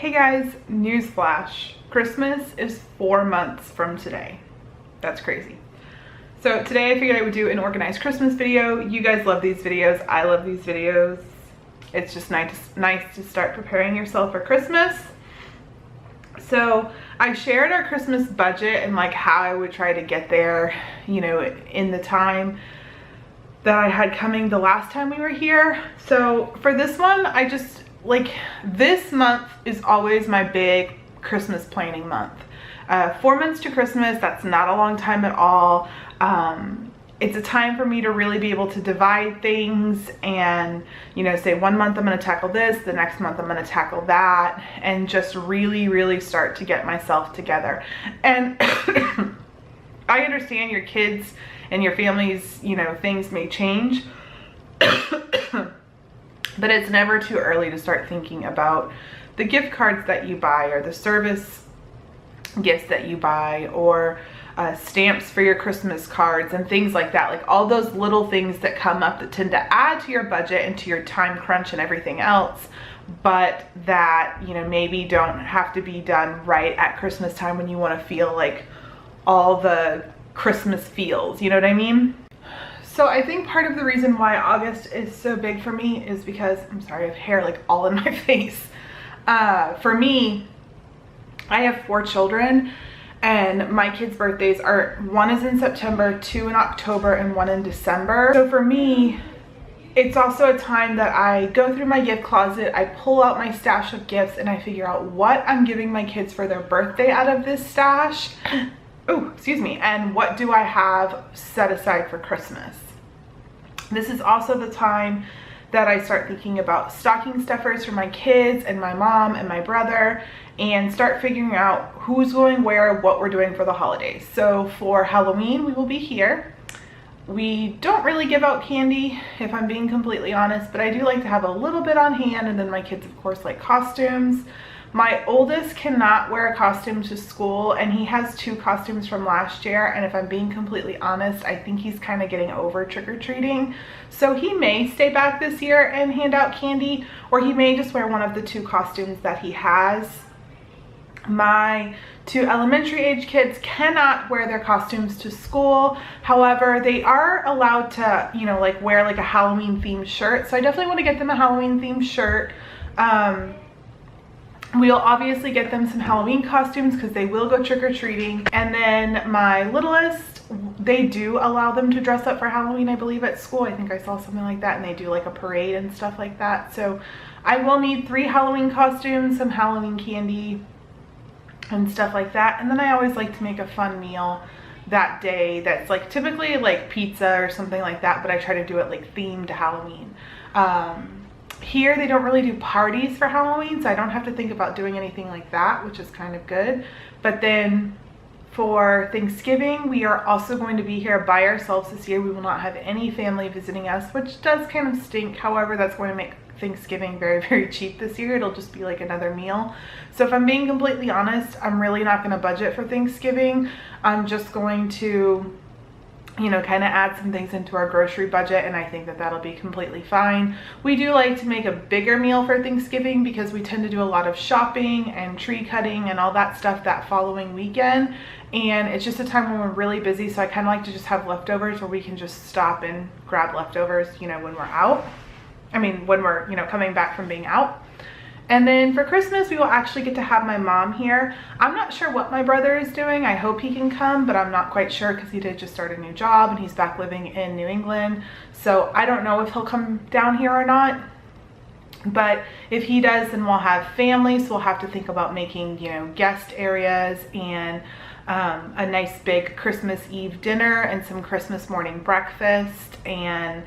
Hey guys, newsflash. Christmas is 4 months from today. That's crazy. So today I figured I would do an organized Christmas video. You guys love these videos. I love these videos. It's just nice to start preparing yourself for Christmas. So I shared our Christmas budget and like how I would try to get there, you know, in the time that I had coming the last time we were here. So for this one, I just like, this month is always my big Christmas planning month. 4 months to Christmas, that's not a long time at all. It's a time for me to really be able to divide things and, you know, say 1 month I'm going to tackle this, the next month I'm going to tackle that, and just really start to get myself together. And I understand your kids and your families, you know, things may change, but it's never too early to start thinking about the gift cards that you buy or the service gifts that you buy or stamps for your Christmas cards and things like that. Like all those little things that come up that tend to add to your budget and to your time crunch and everything else, but that, you know, maybe don't have to be done right at Christmas time when you want to feel like all the Christmas feels, you know what I mean? So I think part of the reason why August is so big for me is because, I'm sorry, I have hair like all in my face. For me, I have 4 children and my kids' birthdays are, 1 is in September, 2 in October, and 1 in December. So for me, it's also a time that I go through my gift closet, I pull out my stash of gifts and I figure out what I'm giving my kids for their birthday out of this stash. Oh, excuse me. And what do I have set aside for Christmas? This is also the time that I start thinking about stocking stuffers for my kids and my mom and my brother, and start figuring out who's going where, what we're doing for the holidays. So for Halloween, we will be here. We don't really give out candy, if I'm being completely honest, but I do like to have a little bit on hand, and then my kids, of course, like costumes. My oldest cannot wear a costume to school, and he has 2 costumes from last year, and if I'm being completely honest, I think he's kind of getting over trick-or-treating. So he may stay back this year and hand out candy, or he may just wear one of the 2 costumes that he has. My 2 elementary age kids cannot wear their costumes to school. However, they are allowed to, you know, like wear like a Halloween themed shirt. So I definitely want to get them a Halloween themed shirt. We'll obviously get them some Halloween costumes because they will go trick-or-treating. And then my littlest, they do allow them to dress up for Halloween, I believe, at school. I think I saw something like that, and they do like a parade and stuff like that. So I will need 3 Halloween costumes, some Halloween candy, and stuff like that. And then I always like to make a fun meal that day that's like typically like pizza or something like that, but I try to do it like themed to Halloween. Here they don't really do parties for Halloween, so I don't have to think about doing anything like that, which is kind of good. But then for Thanksgiving, we are also going to be here by ourselves this year. We will not have any family visiting us, which does kind of stink. However, that's going to make Thanksgiving very cheap this year. It'll just be like another meal. So if I'm being completely honest, I'm really not going to budget for Thanksgiving. I'm just going to, you know, kind of add some things into our grocery budget, and I think that that'll be completely fine. We do like to make a bigger meal for Thanksgiving because we tend to do a lot of shopping and tree cutting and all that stuff that following weekend, and it's just a time when we're really busy, so I kind of like to just have leftovers where we can just stop and grab leftovers, you know, when we're out. I mean, when we're, you know, coming back from being out. And then for Christmas, we will actually get to have my mom here. I'm not sure what my brother is doing. I hope he can come, but I'm not quite sure because he did just start a new job and he's back living in New England. So I don't know if he'll come down here or not. But if he does, then we'll have family. So we'll have to think about making, you know, guest areas and a nice big Christmas Eve dinner and some Christmas morning breakfast and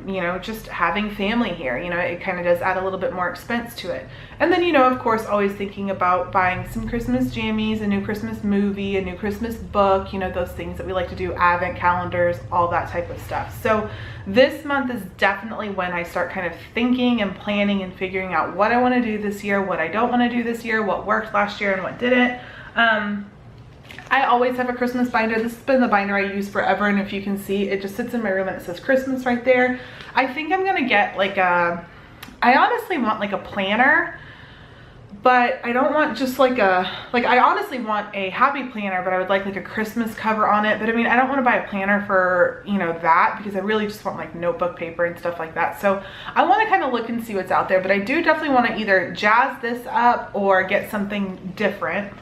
you know, just having family here. You know, it kind of does add a little bit more expense to it. And then, you know, of course, always thinking about buying some Christmas jammies, a new Christmas movie, a new Christmas book, you know, those things that we like to do, advent calendars, all that type of stuff. So this month is definitely when I start kind of thinking and planning and figuring out what I want to do this year, what I don't want to do this year, what worked last year and what didn't. I always have a Christmas binder. This has been the binder I use forever, and if you can see, it just sits in my room and it says Christmas right there. I think I'm gonna get like a, I honestly want like a planner, but I don't want just like a, like I honestly want a happy planner, but I would like a Christmas cover on it. But I mean, I don't want to buy a planner for, you know, that, because I really just want like notebook paper and stuff like that. So I want to kind of look and see what's out there, but I do definitely want to either jazz this up or get something different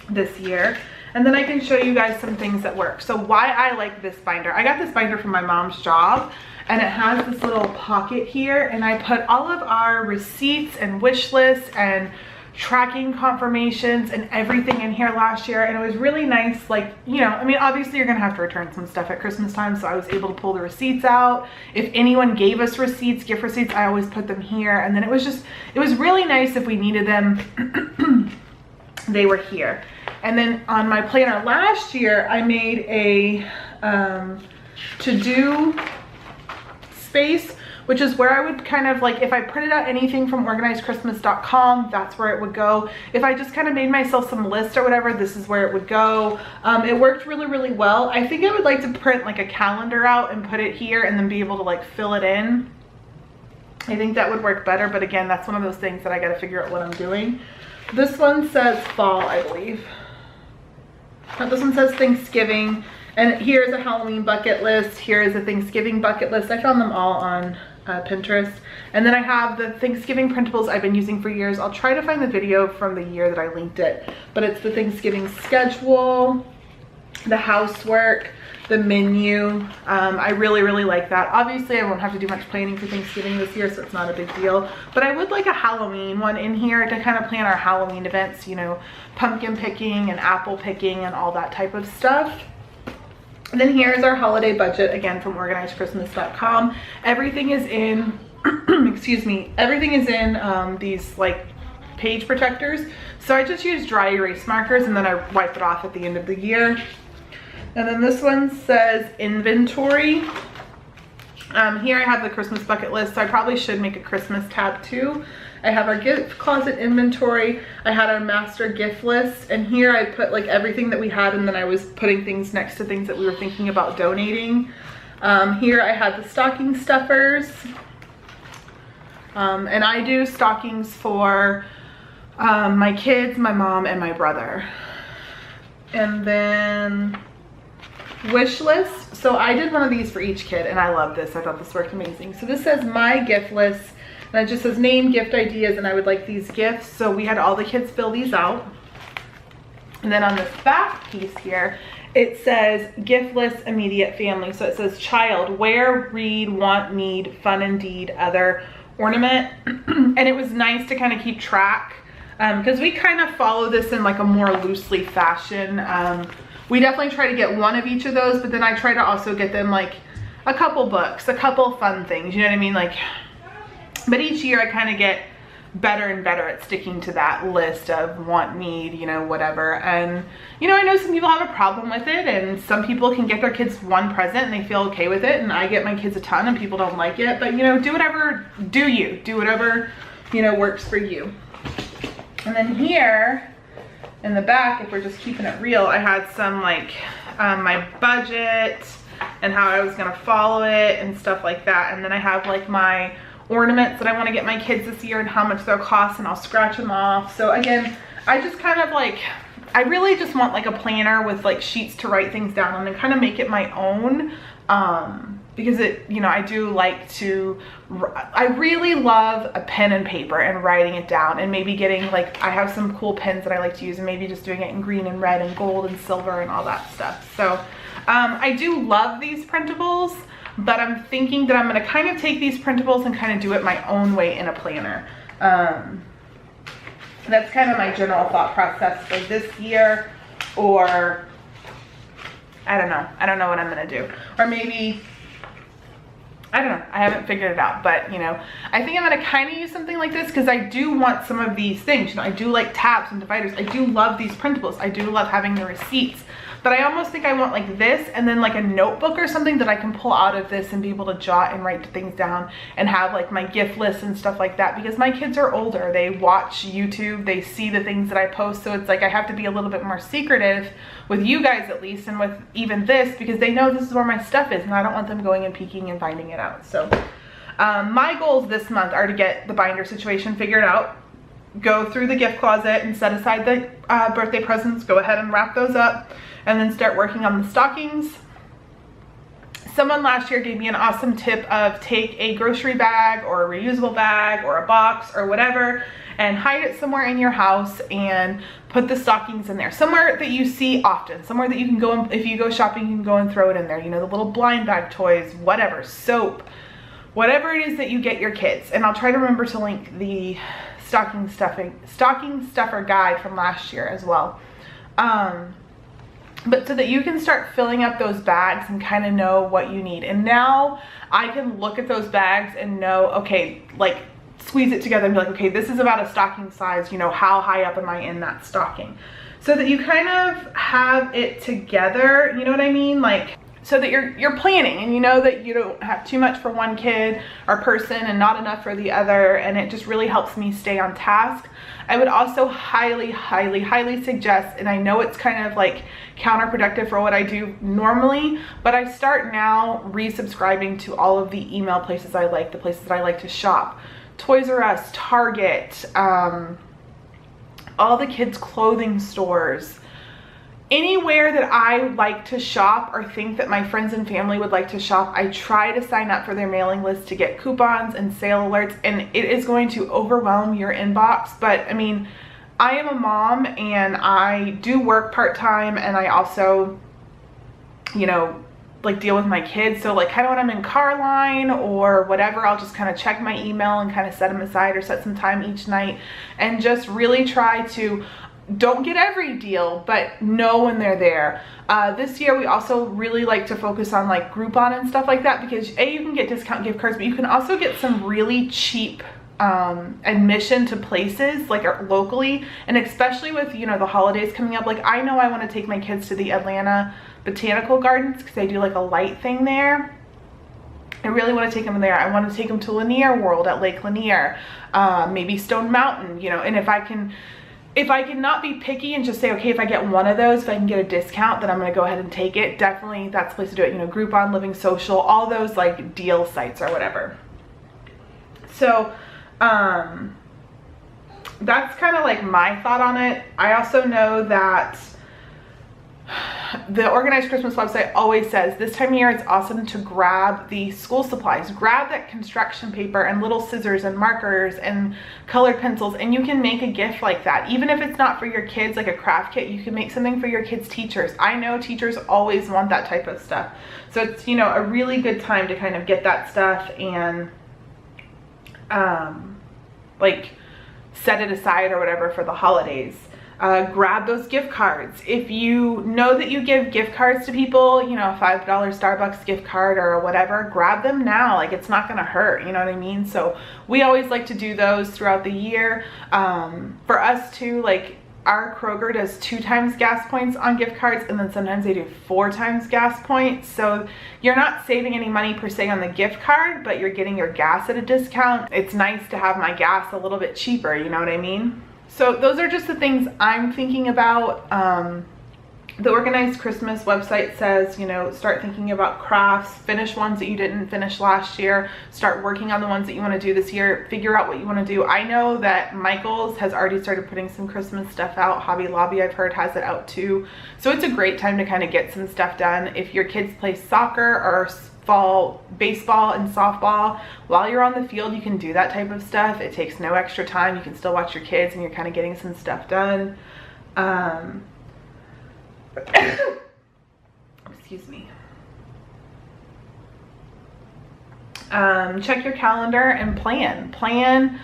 this year. And then I can show you guys some things that work. So why I like this binder. I got this binder from my mom's job, and it has this little pocket here, and I put all of our receipts and wish lists and tracking confirmations and everything in here last year. And it was really nice, like, you know, I mean, obviously you're gonna have to return some stuff at Christmas time, so I was able to pull the receipts out. If anyone gave us receipts, gift receipts, I always put them here. And then it was really nice if we needed them, they were here. And then on my planner last year, I made a to-do space, which is where I would kind of like, if I printed out anything from organizedchristmas.com, that's where it would go. If I just kind of made myself some list or whatever, this is where it would go. It worked really, really well. I think I would like to print like a calendar out and put it here and then be able to like fill it in. I think that would work better, but again, that's one of those things that I got to figure out what I'm doing. This one says fall, I believe. This one says Thanksgiving, and here's a Halloween bucket list. Here is a Thanksgiving bucket list. I found them all on Pinterest. And then I have the Thanksgiving printables I've been using for years. I'll try to find the video from the year that I linked it, but it's the Thanksgiving schedule, the housework, the menu. I really, really like that. Obviously, I won't have to do much planning for Thanksgiving this year, so it's not a big deal. But I would like a Halloween one in here to kind of plan our Halloween events, you know, pumpkin picking and apple picking and all that type of stuff. And then here's our holiday budget, again, from organizedchristmas.com. Everything is in, excuse me, everything is in these like page protectors. So I just use dry erase markers and then I wipe it off at the end of the year. And then this one says inventory. Here I have the Christmas bucket list, so I probably should make a Christmas tab too. I have our gift closet inventory. I had our master gift list, and here I put like everything that we had, and then I was putting things next to things that we were thinking about donating. Here I had the stocking stuffers. And I do stockings for my kids, my mom, and my brother. And then wish list. So I did one of these for each kid, and I love this. I thought this worked amazing. So this says my gift list, and it just says name, gift ideas, and I would like these gifts. So we had all the kids fill these out. And then on this back piece here, it says gift list, immediate family. So it says child, wear, read, want, need, fun and deed, other, ornament. And it was nice to kind of keep track, because we kind of follow this in like a more loosely fashion. We definitely try to get one of each of those, but then I try to also get them like a couple books, a couple fun things, you know what I mean? Like, but each year I kind of get better and better at sticking to that list of want, need, you know, whatever. And, you know, I know some people have a problem with it, and some people can get their kids one present and they feel okay with it, and I get my kids a ton and people don't like it. But, you know, do whatever, do whatever, you know, works for you. And then here in the back, if we're just keeping it real, I had some like my budget and how I was gonna follow it and stuff like that. And then I have like my ornaments that I want to get my kids this year and how much they'll cost, and I'll scratch them off. So again, I just kind of like, I really just want like a planner with like sheets to write things down on and kind of make it my own. Because it, you know, I do like to, I really love a pen and paper and writing it down, and maybe getting like, I have some cool pens that I like to use, and maybe just doing it in green and red and gold and silver and all that stuff. So I do love these printables, but I'm thinking that I'm going to kind of take these printables and kind of do it my own way in a planner. That's kind of my general thought process for this year, or I don't know what I'm going to do. Or maybe, I don't know, I haven't figured it out, but you know, I think I'm gonna kind of use something like this because I do want some of these things. You know, I do like tabs and dividers. I do love these printables. I do love having the receipts, but I almost think I want like this and then like a notebook or something that I can pull out of this and be able to jot and write things down and have like my gift lists and stuff like that, because my kids are older. They watch YouTube, they see the things that I post, so it's like I have to be a little bit more secretive with you guys at least, and with even this, because they know this is where my stuff is and I don't want them going and peeking and finding it out. So my goals this month are to get the binder situation figured out. go through the gift closet and set aside the birthday presents, go ahead and wrap those up, and then start working on the stockings. Someone last year gave me an awesome tip of take a grocery bag or a reusable bag or a box or whatever and hide it somewhere in your house and put the stockings in there. Somewhere that you see often, somewhere that you can go, if you go shopping, you can go and throw it in there. You know, the little blind bag toys, whatever, soap, whatever it is that you get your kids. And I'll try to remember to link the stocking stuffer guide from last year as well. But so that you can start filling up those bags and kind of know what you need. And now I can look at those bags and know, okay, like squeeze it together and be like, okay, this is about a stocking size, you know, how high up am I in that stocking? So that you kind of have it together, you know what I mean? Like, so that you're planning and you know that you don't have too much for one kid or person and not enough for the other, and it just really helps me stay on task. I would also highly, highly, highly suggest, and I know it's kind of like counterproductive for what I do normally, but I start now resubscribing to all of the email places I like, the places that I like to shop. Toys R Us, Target, all the kids' clothing stores. Anywhere that I like to shop or think that my friends and family would like to shop, I try to sign up for their mailing list to get coupons and sale alerts, and it is going to overwhelm your inbox. But I mean, I am a mom and I do work part-time, and I also, you know, like deal with my kids. So like kind of when I'm in car line or whatever, I'll just kind of check my email and kind of set them aside or set some time each night and just really try to don't get every deal, but know when they're there. This year we also really like to focus on like Groupon and stuff like that, because A, you can get discount gift cards, but you can also get some really cheap admission to places like locally, and especially with, you know, the holidays coming up. Like I know I want to take my kids to the Atlanta Botanical Gardens because they do like a light thing there. I really want to take them there. I want to take them to Lanier World at Lake Lanier, maybe Stone Mountain, you know. And if I can not be picky and just say, okay, if I get one of those, if I can get a discount, then I'm going to go ahead and take it. Definitely that's the place to do it. You know, Groupon, Living Social, all those like deal sites or whatever. So that's kind of like my thought on it. I also know that the Organized Christmas website always says this time of year it's awesome to grab the school supplies. Grab that construction paper and little scissors and markers and colored pencils, and you can make a gift like that. Even if it's not for your kids, like a craft kit, you can make something for your kids' teachers. I know teachers always want that type of stuff. So it's, you know, a really good time to kind of get that stuff and like set it aside or whatever for the holidays. Grab those gift cards. If you know that you give gift cards to people, you know, a $5 Starbucks gift card or whatever, grab them now. Like it's not gonna hurt, you know what I mean? So we always like to do those throughout the year. For us too, like our Kroger does 2 times gas points on gift cards, and then sometimes they do 4 times gas points. So you're not saving any money per se on the gift card, but you're getting your gas at a discount. It's nice to have my gas a little bit cheaper, you know what I mean? So those are just the things I'm thinking about. The Organized Christmas website says, you know, start thinking about crafts, finish ones that you didn't finish last year, start working on the ones that you want to do this year, figure out what you want to do. I know that Michael's has already started putting some Christmas stuff out. Hobby Lobby, I've heard, has it out too. So it's a great time to kind of get some stuff done. If your kids play soccer or fall baseball and softball, while you're on the field, you can do that type of stuff. It takes no extra time. You can still watch your kids and you're kind of getting some stuff done. Excuse me. Check your calendar and plan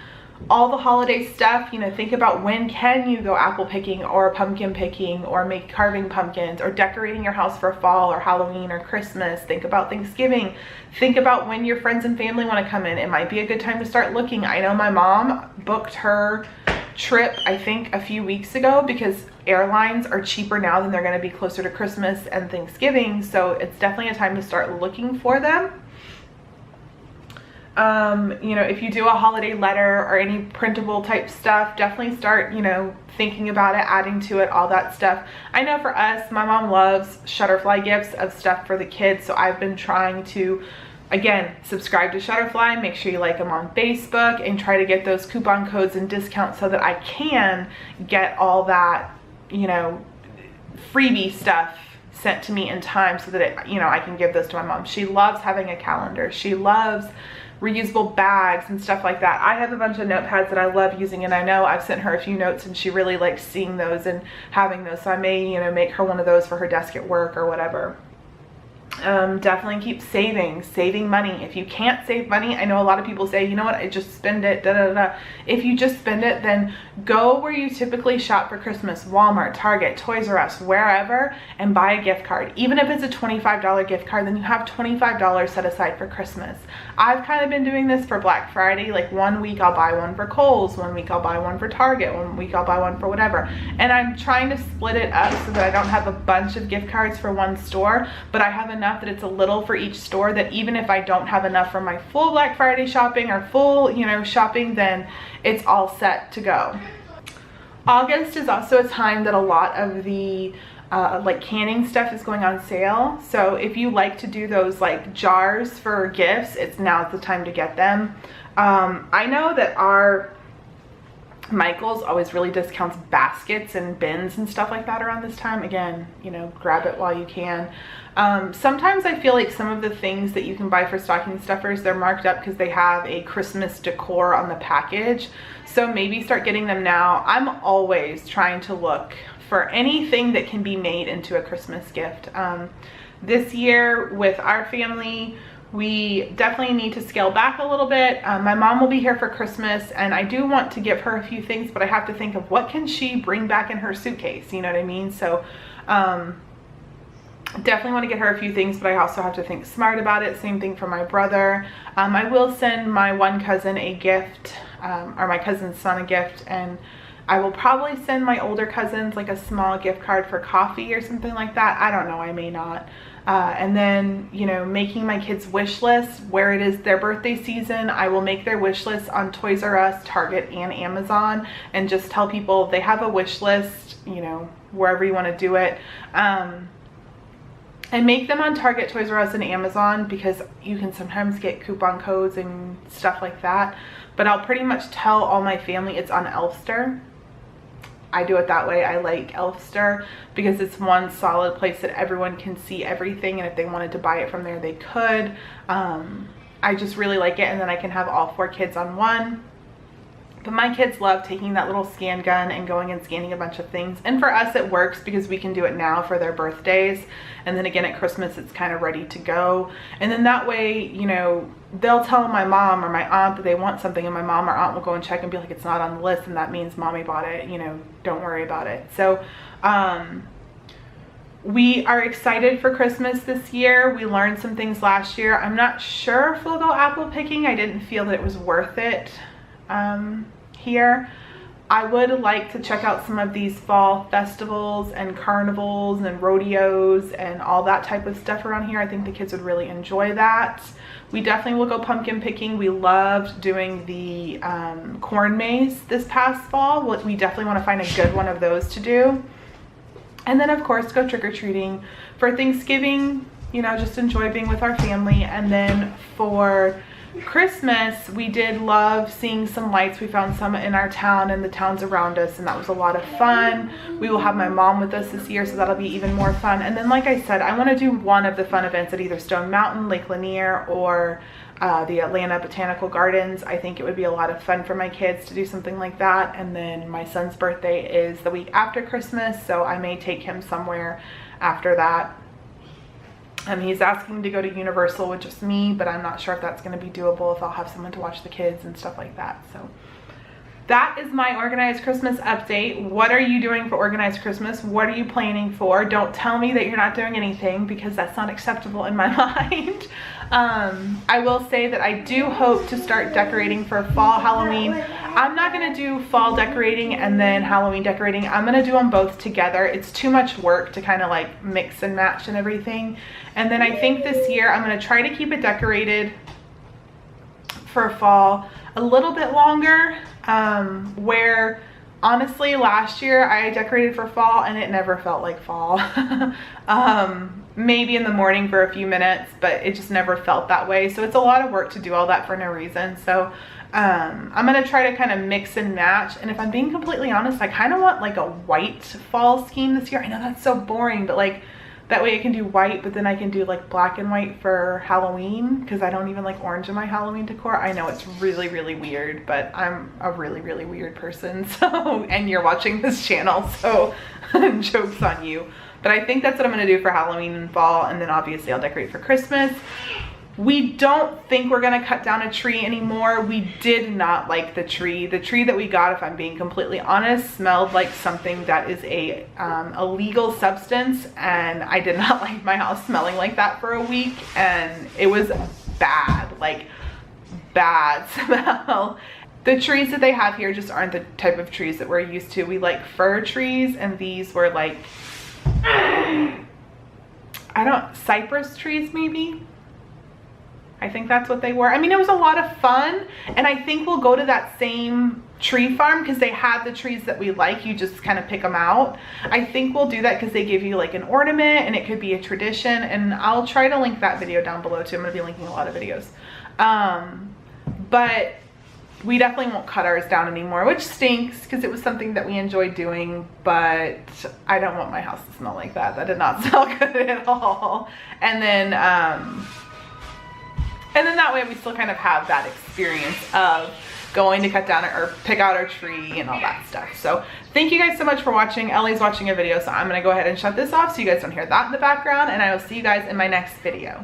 all the holiday stuff. You know, think about when can you go apple picking or pumpkin picking or make carving pumpkins or decorating your house for fall or Halloween or Christmas. Think about Thanksgiving. Think about when your friends and family want to come in. It might be a good time to start looking. I know my mom booked her trip, I think a few weeks ago, because airlines are cheaper now than they're going to be closer to Christmas and Thanksgiving. So it's definitely a time to start looking for them. You know, if you do a holiday letter or any printable type stuff, definitely start, you know, thinking about it, adding to it, all that stuff. I know for us, my mom loves Shutterfly gifts of stuff for the kids, so I've been trying to Again, subscribe to Shutterfly, make sure you like them on Facebook, and try to get those coupon codes and discounts so that I can get all that, you know, freebie stuff sent to me in time so that it, you know, I can give this to my mom. She loves having a calendar. She loves reusable bags and stuff like that. I have a bunch of notepads that I love using, and I know I've sent her a few notes and she really likes seeing those and having those. So I may, you know, make her one of those for her desk at work or whatever. Definitely keep saving money. If you can't save money, I know a lot of people say, you know what, I just spend it, da da da. If you just spend it, then go where you typically shop for Christmas, Walmart, Target, Toys R Us, wherever, and buy a gift card. Even if it's a $25 gift card, then you have $25 set aside for Christmas. I've kind of been doing this for Black Friday. Like one week I'll buy one for Kohl's, one week I'll buy one for Target, one week I'll buy one for whatever. And I'm trying to split it up so that I don't have a bunch of gift cards for one store, but I have enough that it's a little for each store, that even if I don't have enough for my full Black Friday shopping or full, you know, shopping, then it's all set to go. August is also a time that a lot of the like canning stuff is going on sale. So if you like to do those like jars for gifts, now's the time to get them. I know that our Michael's always really discounts baskets and bins and stuff like that around this time. Again, you know, grab it while you can. Sometimes I feel like some of the things that you can buy for stocking stuffers, they're marked up because they have a Christmas decor on the package. So maybe start getting them now. I'm always trying to look for anything that can be made into a Christmas gift. This year with our family, we definitely need to scale back a little bit. My mom will be here for Christmas, and I do want to give her a few things, but I have to think of what can she bring back in her suitcase, you know what I mean? So definitely want to get her a few things, but I also have to think smart about it. Same thing for my brother. I will send my one cousin a gift, or my cousin's son a gift, and I will probably send my older cousins like a small gift card for coffee or something like that. I don't know, I may not. And then, you know, making my kids' wish list where it is their birthday season. I will make their wish list on Toys R Us, Target, and Amazon, and just tell people they have a wish list, you know, wherever you want to do it. And make them on Target, Toys R Us, and Amazon, because you can sometimes get coupon codes and stuff like that. But I'll pretty much tell all my family it's on Elfster. I do it that way. I like Elfster because it's one solid place that everyone can see everything, and if they wanted to buy it from there, they could. I just really like it, and then I can have all 4 kids on one. But my kids love taking that little scan gun and going and scanning a bunch of things. And for us, it works because we can do it now for their birthdays. And then again at Christmas, it's kind of ready to go. And then that way, you know, they'll tell my mom or my aunt that they want something, and my mom or aunt will go and check and be like, it's not on the list, and that means mommy bought it, you know, don't worry about it. So we are excited for Christmas this year. We learned some things last year. I'm not sure if we'll go apple picking. I didn't feel that it was worth it here. I would like to check out some of these fall festivals and carnivals and rodeos and all that type of stuff around here. I think the kids would really enjoy that. We definitely will go pumpkin picking. We loved doing the corn maze this past fall. We definitely want to find a good one of those to do. And then of course go trick-or-treating for Thanksgiving, you know, just enjoy being with our family. And then for Christmas, we did love seeing some lights. We found some in our town and the towns around us, and that was a lot of fun. We will have my mom with us this year, so that'll be even more fun. And then, like I said, I want to do one of the fun events at either Stone Mountain, Lake Lanier, or the Atlanta Botanical Gardens. I think it would be a lot of fun for my kids to do something like that. And then my son's birthday is the week after Christmas, so I may take him somewhere after that. He's asking to go to Universal with just me, but I'm not sure if that's going to be doable, if I'll have someone to watch the kids and stuff like that. So that is my organized Christmas update. What are you doing for organized Christmas? What are you planning for? Don't tell me that you're not doing anything, because that's not acceptable in my mind. I will say that I do hope to start decorating for fall Halloween. I'm not going to do fall decorating and then Halloween decorating. I'm going to do them both together. It's too much work to kind of like mix and match and everything. And then I think this year I'm going to try to keep it decorated for fall a little bit longer, where honestly last year I decorated for fall and it never felt like fall. maybe in the morning for a few minutes, but it just never felt that way. So it's a lot of work to do all that for no reason. So I'm gonna try to kind of mix and match. And if I'm being completely honest, I kind of want like a white fall scheme this year. I know that's so boring, but like that way I can do white, but then I can do like black and white for Halloween, because I don't even like orange in my Halloween decor. I know it's really, really weird, but I'm a really, really weird person. So, and you're watching this channel, so joke's on you. But I think that's what I'm gonna do for Halloween and fall, and then obviously I'll decorate for Christmas. We don't think we're gonna cut down a tree anymore. We did not like the tree. The tree that we got, if I'm being completely honest, smelled like something that is a illegal substance, and I did not like my house smelling like that for a week, and it was bad, like bad smell. The trees that they have here just aren't the type of trees that we're used to. We like fir trees, and these were like, cypress trees maybe? I think that's what they were. I mean, it was a lot of fun, and I think we'll go to that same tree farm because they have the trees that we like. You just kind of pick them out. I think we'll do that because they give you like an ornament, and it could be a tradition, and I'll try to link that video down below too. I'm gonna be linking a lot of videos. But we definitely won't cut ours down anymore, which stinks because it was something that we enjoyed doing, but I don't want my house to smell like that. That did not smell good at all. And then that way we still kind of have that experience of going to cut down or pick out our tree and all that stuff. So thank you guys so much for watching. Ellie's watching a video, so I'm gonna go ahead and shut this off so you guys don't hear that in the background, and I will see you guys in my next video.